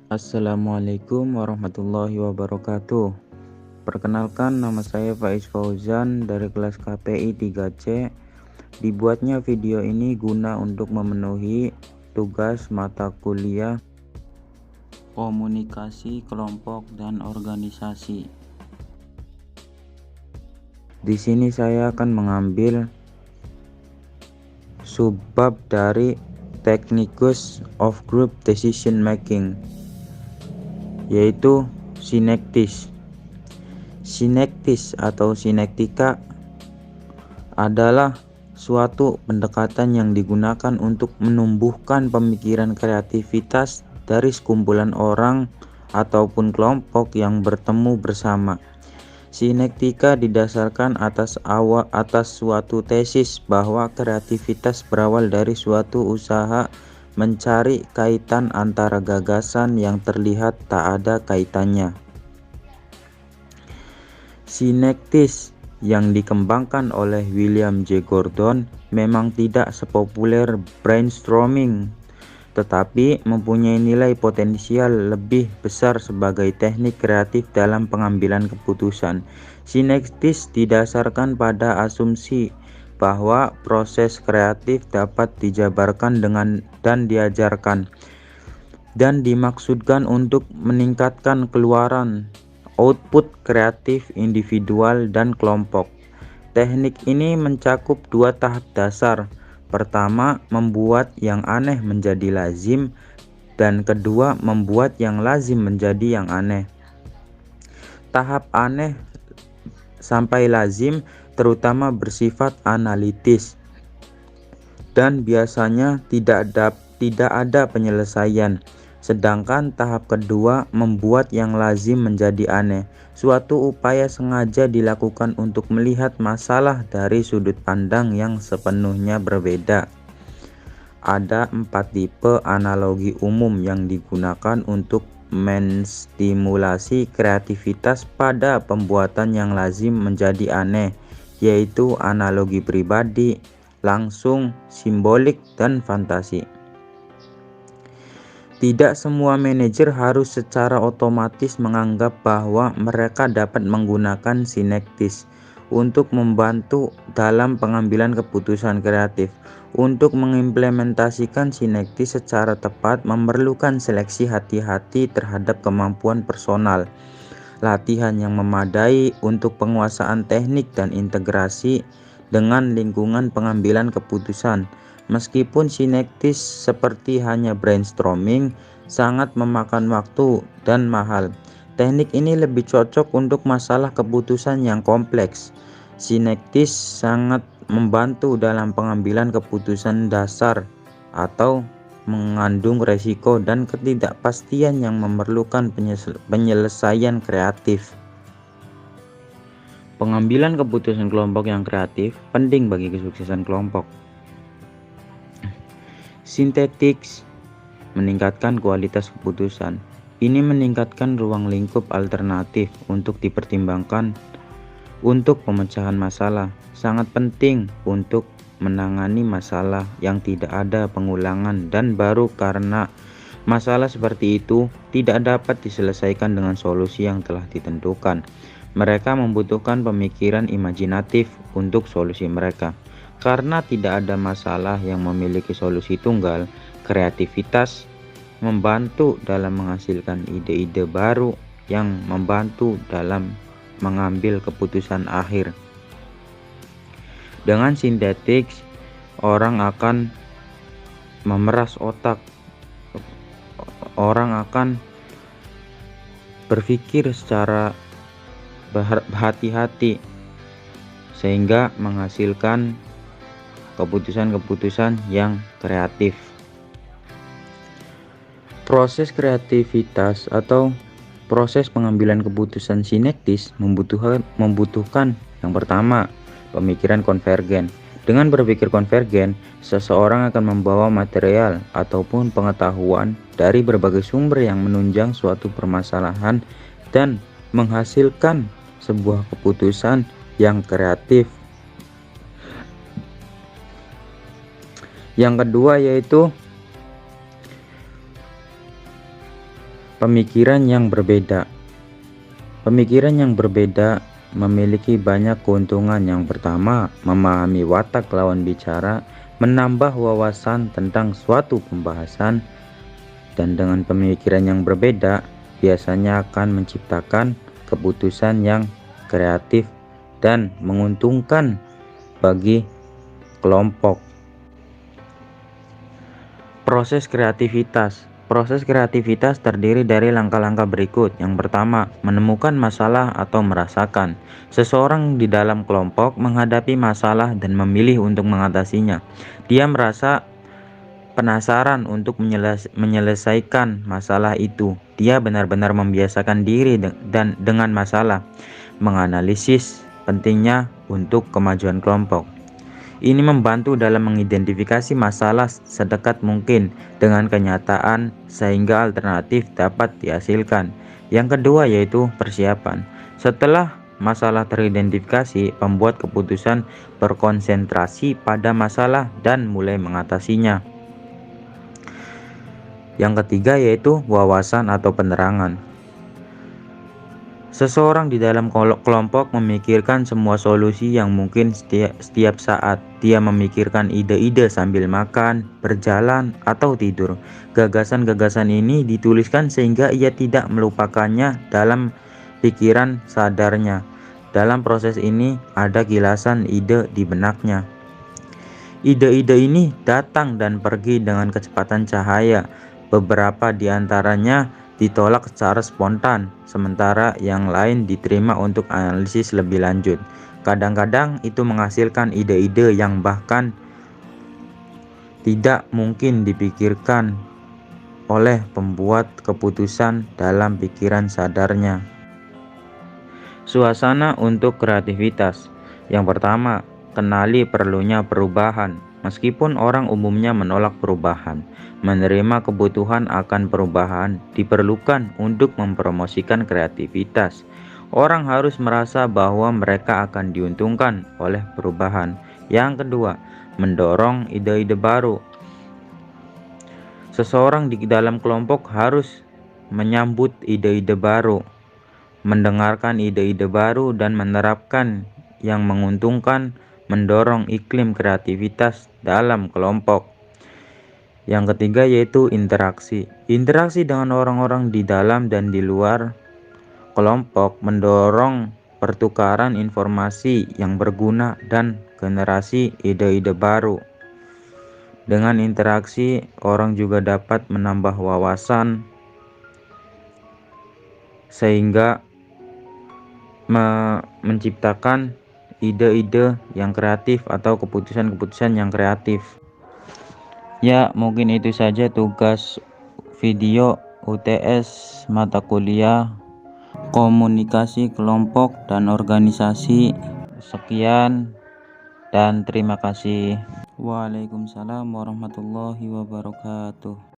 Assalamualaikum warahmatullahi wabarakatuh. Perkenalkan, nama saya Faiz Fauzan dari kelas KPI 3C. Dibuatnya video ini guna untuk memenuhi tugas mata kuliah komunikasi kelompok dan organisasi. Di sini saya akan mengambil subbab dari Techniques of Group Decision Making, yaitu sinektis. Sinektis atau sinektika adalah suatu pendekatan yang digunakan untuk menumbuhkan pemikiran kreativitas dari sekumpulan orang ataupun kelompok yang bertemu bersama. Sinektika didasarkan atas suatu tesis bahwa kreativitas berawal dari suatu usaha mencari kaitan antara gagasan yang terlihat tak ada kaitannya. Sinektis yang dikembangkan oleh William J. Gordon memang tidak sepopuler brainstorming, tetapi mempunyai nilai potensial lebih besar sebagai teknik kreatif dalam pengambilan keputusan. Sinektis didasarkan pada asumsi bahwa proses kreatif dapat dijabarkan dan diajarkan, dan dimaksudkan untuk meningkatkan keluaran output kreatif individual dan kelompok. Teknik ini mencakup dua tahap dasar. Pertama, membuat yang aneh menjadi lazim, dan kedua, membuat yang lazim menjadi yang aneh. Tahap aneh sampai lazim terutama bersifat analitis dan biasanya tidak ada penyelesaian. Sedangkan tahap kedua, membuat yang lazim menjadi aneh, suatu upaya sengaja dilakukan untuk melihat masalah dari sudut pandang yang sepenuhnya berbeda. Ada 4 tipe analogi umum yang digunakan untuk menstimulasi kreativitas pada pembuatan yang lazim menjadi aneh, yaitu analogi pribadi, langsung, simbolik, dan fantasi. Tidak semua manajer harus secara otomatis menganggap bahwa mereka dapat menggunakan sinektis untuk membantu dalam pengambilan keputusan kreatif. Untuk mengimplementasikan sinektis secara tepat memerlukan seleksi hati-hati terhadap kemampuan personal, latihan yang memadai untuk penguasaan teknik, dan integrasi dengan lingkungan pengambilan keputusan. Meskipun sinektis seperti hanya brainstorming, sangat memakan waktu dan mahal, teknik ini lebih cocok untuk masalah keputusan yang kompleks. Sinektis sangat membantu dalam pengambilan keputusan dasar atau mengandung resiko dan ketidakpastian yang memerlukan penyelesaian kreatif. Pengambilan keputusan kelompok yang kreatif penting bagi kesuksesan kelompok. Sintetik meningkatkan kualitas keputusan. Ini meningkatkan ruang lingkup alternatif untuk dipertimbangkan untuk pemecahan masalah. Sangat penting untuk menangani masalah yang tidak ada pengulangan dan baru karena masalah seperti itu tidak dapat diselesaikan dengan solusi yang telah ditentukan. Mereka membutuhkan pemikiran imajinatif untuk solusi mereka. Karena tidak ada masalah yang memiliki solusi tunggal, kreativitas membantu dalam menghasilkan ide-ide baru yang membantu dalam mengambil keputusan akhir. Dengan sintetik, orang akan memeras otak, orang akan berpikir secara berhati-hati sehingga menghasilkan keputusan-keputusan yang kreatif. Proses kreativitas atau proses pengambilan keputusan sinektis membutuhkan yang pertama, pemikiran konvergen. Dengan berpikir konvergen, seseorang akan membawa material ataupun pengetahuan dari berbagai sumber yang menunjang suatu permasalahan dan menghasilkan sebuah keputusan yang kreatif. Yang kedua yaitu Pemikiran yang berbeda. Pemikiran yang berbeda memiliki banyak keuntungan. Yang pertama, memahami watak lawan bicara, menambah wawasan tentang suatu pembahasan, dan dengan pemikiran yang berbeda biasanya akan menciptakan keputusan yang kreatif dan menguntungkan bagi kelompok. Proses kreativitas. Proses kreativitas terdiri dari langkah-langkah berikut. Yang pertama, menemukan masalah atau merasakan. Seseorang di dalam kelompok menghadapi masalah dan memilih untuk mengatasinya. Dia merasa penasaran untuk menyelesaikan masalah itu. Dia benar-benar membiasakan diri dengan masalah, menganalisis pentingnya untuk kemajuan kelompok. Ini membantu dalam mengidentifikasi masalah sedekat mungkin dengan kenyataan sehingga alternatif dapat dihasilkan. Yang kedua yaitu persiapan. Setelah masalah teridentifikasi, pembuat keputusan berkonsentrasi pada masalah dan mulai mengatasinya. Yang ketiga yaitu wawasan atau penerangan. Seseorang di dalam kelompok memikirkan semua solusi yang mungkin setiap saat. Dia memikirkan ide-ide sambil makan, berjalan, atau tidur. Gagasan-gagasan ini dituliskan sehingga ia tidak melupakannya dalam pikiran sadarnya. Dalam proses ini ada kilasan ide di benaknya. Ide-ide ini datang dan pergi dengan kecepatan cahaya. Beberapa di antaranya ditolak secara spontan, sementara yang lain diterima untuk analisis lebih lanjut. Kadang-kadang itu menghasilkan ide-ide yang bahkan tidak mungkin dipikirkan oleh pembuat keputusan dalam pikiran sadarnya. Suasana untuk kreativitas. Yang pertama, kenali perlunya perubahan. Meskipun orang umumnya menolak perubahan, menerima kebutuhan akan perubahan diperlukan untuk mempromosikan kreativitas. Orang harus merasa bahwa mereka akan diuntungkan oleh perubahan. Yang kedua, mendorong ide-ide baru. Seseorang di dalam kelompok harus menyambut ide-ide baru, mendengarkan ide-ide baru dan menerapkan yang menguntungkan, mendorong iklim kreativitas dalam kelompok. Yang ketiga yaitu interaksi. Interaksi dengan orang-orang di dalam dan di luar kelompok mendorong pertukaran informasi yang berguna dan generasi ide-ide baru. Dengan interaksi, orang juga dapat menambah wawasan sehingga menciptakan ide-ide yang kreatif atau keputusan-keputusan yang kreatif. Ya, mungkin itu saja tugas video UTS mata kuliah komunikasi kelompok dan organisasi. Sekian dan terima kasih. Waalaikumsalam warahmatullahi wabarakatuh.